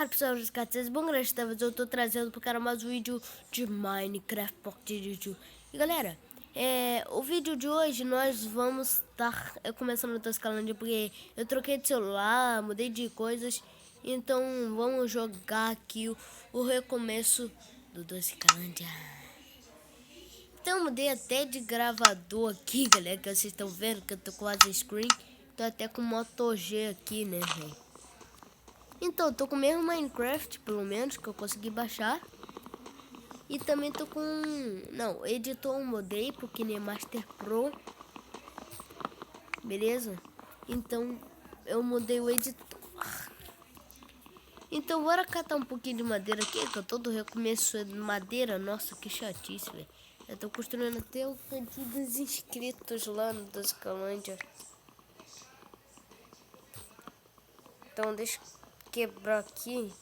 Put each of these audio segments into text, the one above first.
Fala pessoal, bom grande, eu tô trazendo para mais um vídeo de Minecraft Pocket Edition. E galera, o vídeo de hoje nós vamos estar começando o Toscalândia porque eu troquei de celular, mudei de coisas. Então vamos jogar aqui o recomeço do Toscalândia. Então eu mudei até de gravador aqui, galera, que vocês estão vendo que eu tô com a screen. Tô até com Moto G aqui, né, velho? Então, eu tô com o mesmo Minecraft, pelo menos, que eu consegui baixar. E também tô com... Não, editor eu mudei pro KineMaster Pro. Beleza? Então, eu mudei o editor. Então, bora catar um pouquinho de madeira aqui, que eu todo recomeço é de madeira. Nossa, que chatice, velho. Eu tô construindo até o cantinho dos inscritos lá no Toscalândia. Então, deixa eu quebrar aqui.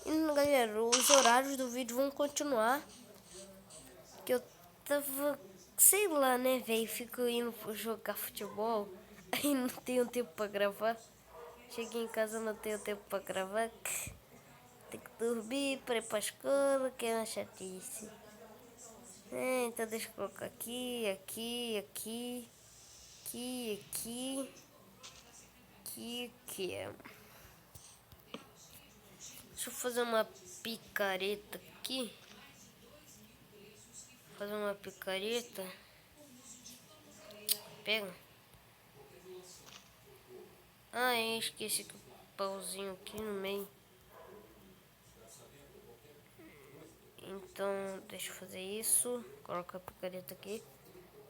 E galera, os horários do vídeo vão continuar. Que eu tava, sei lá, né, velho? Fico indo jogar futebol. Aí não tenho tempo pra gravar. Cheguei em casa, não tenho tempo pra gravar. Tem que dormir para ir pra escola, que é uma chatice. Então deixa eu colocar aqui, aqui, aqui, aqui, aqui, aqui, aqui. Deixa eu fazer uma picareta aqui. Fazer uma picareta. Pega. Ah, eu esqueci que o pauzinho aqui no meio. Então, deixa eu fazer isso. Coloca a picareta aqui.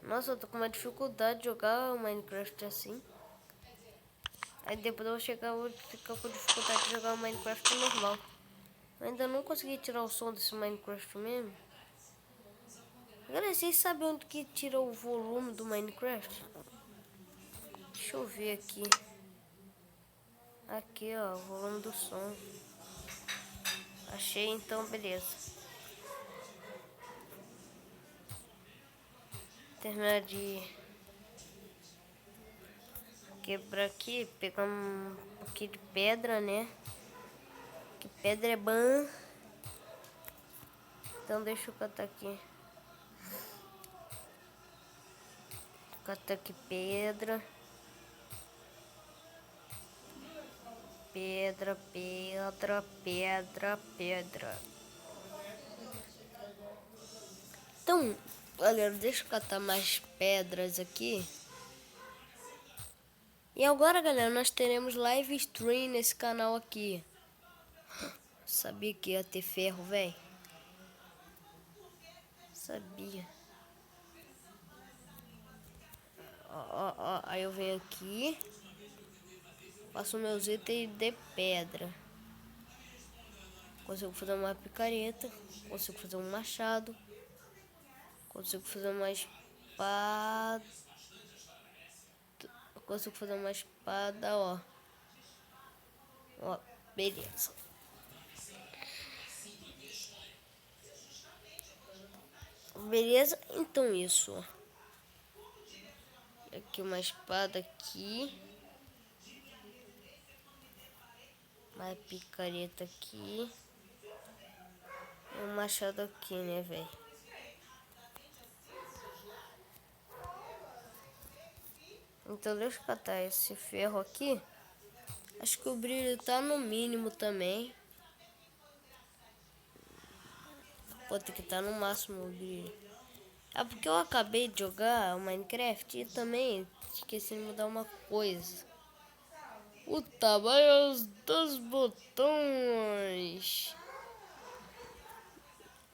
Nossa, eu tô com uma dificuldade de jogar o Minecraft assim. Aí depois eu vou chegar, vou ficar com dificuldade de jogar o Minecraft normal. Eu ainda não consegui tirar o som desse Minecraft mesmo. Galera, vocês sabem onde que tira o volume do Minecraft? Deixa eu ver aqui. Aqui, ó, o volume do som. Achei, então beleza. Terminar de quebrar aqui, pegar um pouquinho de pedra, né? Que pedra é bom. Então deixa eu catar aqui. Catar aqui pedra. Pedra, pedra, pedra, pedra. Então, galera, deixa eu catar mais pedras aqui. E agora, galera, nós teremos live stream nesse canal aqui. Sabia que ia ter ferro, velho? Sabia. Ó, aí eu venho aqui. Faço meus itens de pedra. Consigo fazer uma picareta. Consigo fazer um machado. Consigo fazer uma espada. Consigo fazer uma espada, ó. Ó, beleza. Beleza? Então isso, ó. Aqui uma espada aqui. Uma picareta aqui. E um machado aqui, né, velho? Então deixa eu catar esse ferro aqui. Acho que o brilho tá no mínimo também. Pode ter que estar no máximo o brilho. É porque eu acabei de jogar o Minecraft e também esqueci de mudar uma coisa. O tamanho dos botões.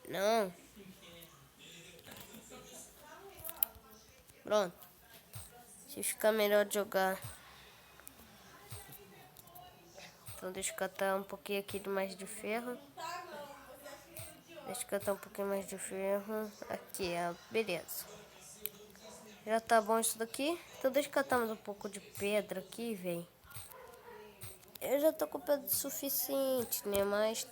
Não. Pronto. Se ficar melhor de jogar. Então deixa eu catar um pouquinho aqui de mais de ferro. Deixa eu catar um pouquinho mais de ferro. Aqui, ó. Beleza. Já tá bom isso daqui. Então deixa eu catar mais um pouco de pedra aqui, velho. Eu já tô com pedra suficiente, né? Mas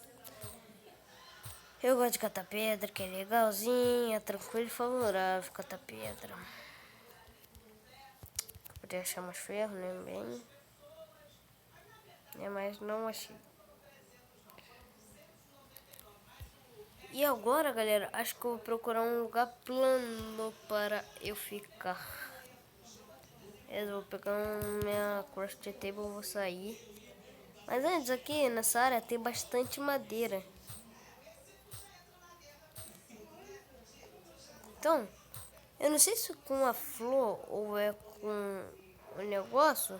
eu gosto de catar pedra, que é legalzinho, é tranquilo e favorável catar pedra. Poderia achar mais ferro, né? Bem. Mas não achei. E agora, galera, acho que eu vou procurar um lugar plano para eu ficar. Eu vou pegar minha craft table, vou sair. Mas antes, aqui nessa área tem bastante madeira. Então, eu não sei se com a flor ou é com o negócio,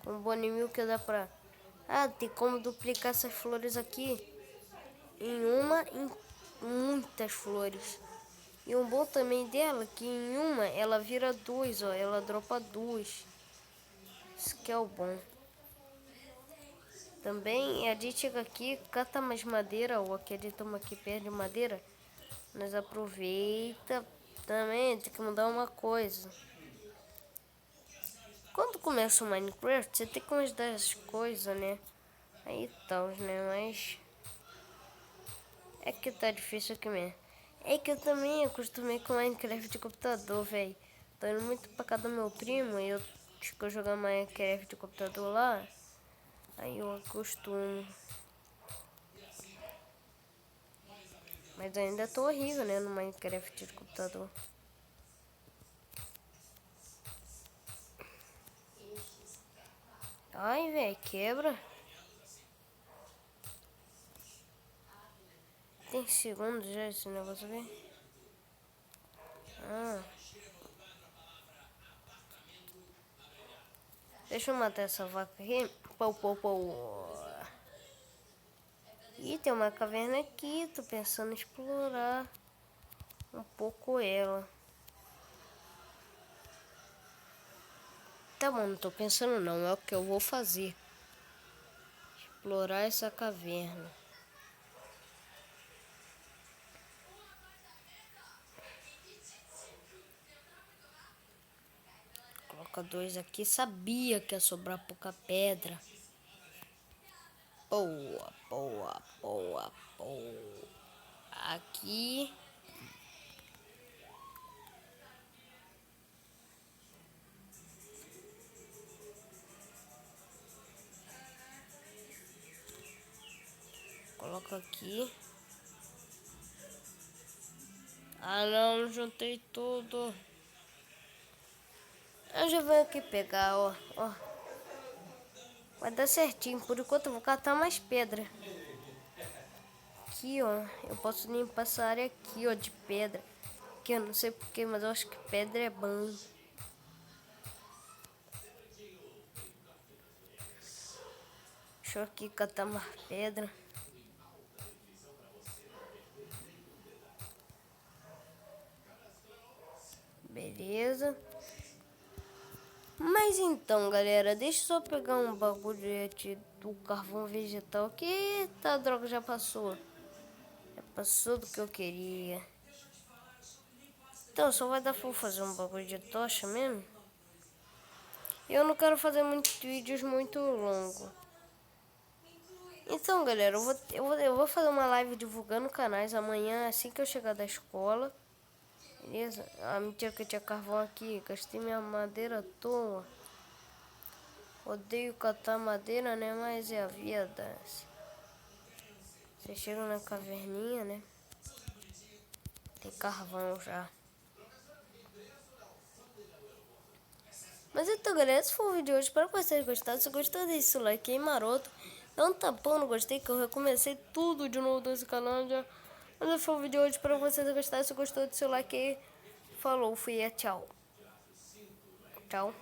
com o Bonimil que dá pra... Ah, tem como duplicar essas flores aqui em muitas flores. E um bom também dela, que em uma ela vira duas, ó, ela dropa duas. Isso que é o bom. Também a gente chega aqui, cata mais madeira, ou aquele toma aqui perde madeira. Nós aproveita. Também tem que mudar uma coisa. Quando começa o Minecraft, você tem que mudar as coisas, né? Aí tal, né? Mas é que tá difícil aqui mesmo. É que eu também acostumei com Minecraft de computador, velho. Tô indo muito pra casa do meu primo e eu fico jogando Minecraft de computador lá. Aí eu acostumo. Mas ainda tô horrível, né? No Minecraft de computador. Ai, velho, quebra. Tem segundos já esse negócio aqui? Ah. Deixa eu matar essa vaca aqui. Pou, pou, pou. Ih, tem uma caverna aqui. Tô pensando em explorar um pouco ela. Tá bom, não tô pensando não. É o que eu vou fazer. Explorar essa caverna. Coloca dois aqui. Sabia que ia sobrar pouca pedra. Boa, boa, boa, boa. Aqui. Coloca aqui. Ah, não juntei tudo. Eu já venho aqui pegar, ó. Vai dar certinho. Por enquanto eu vou catar mais pedra. Aqui, ó. Eu posso limpar essa área aqui, ó, de pedra. Que eu não sei porquê, mas eu acho que pedra é bom. Deixa eu aqui catar mais pedra. Beleza. Mas então, galera, deixa eu só pegar um bagulho do carvão vegetal. Que tá, droga, já passou. Já passou do que eu queria. Então, só vai dar pra fazer um bagulho de tocha mesmo. Eu não quero fazer muitos vídeos muito longos. Então, galera, eu vou fazer uma live divulgando canais amanhã, assim que eu chegar da escola. Beleza? Ah, mentira que eu tinha carvão aqui. Gastei minha madeira à toa. Odeio catar madeira, né? Mas é a vida. Você chega na caverninha, né? Tem carvão já. Mas então, galera, esse foi o vídeo de hoje. Espero que vocês tenham gostado. Se gostou, deixa seu like aí maroto. Dá um tapão no gostei, que eu recomecei tudo de novo desse canal já. Mas esse foi o vídeo de hoje. Espero que vocês tenham gostado. Se gostou, deixa seu like aí. Falou, fui, tchau. Tchau.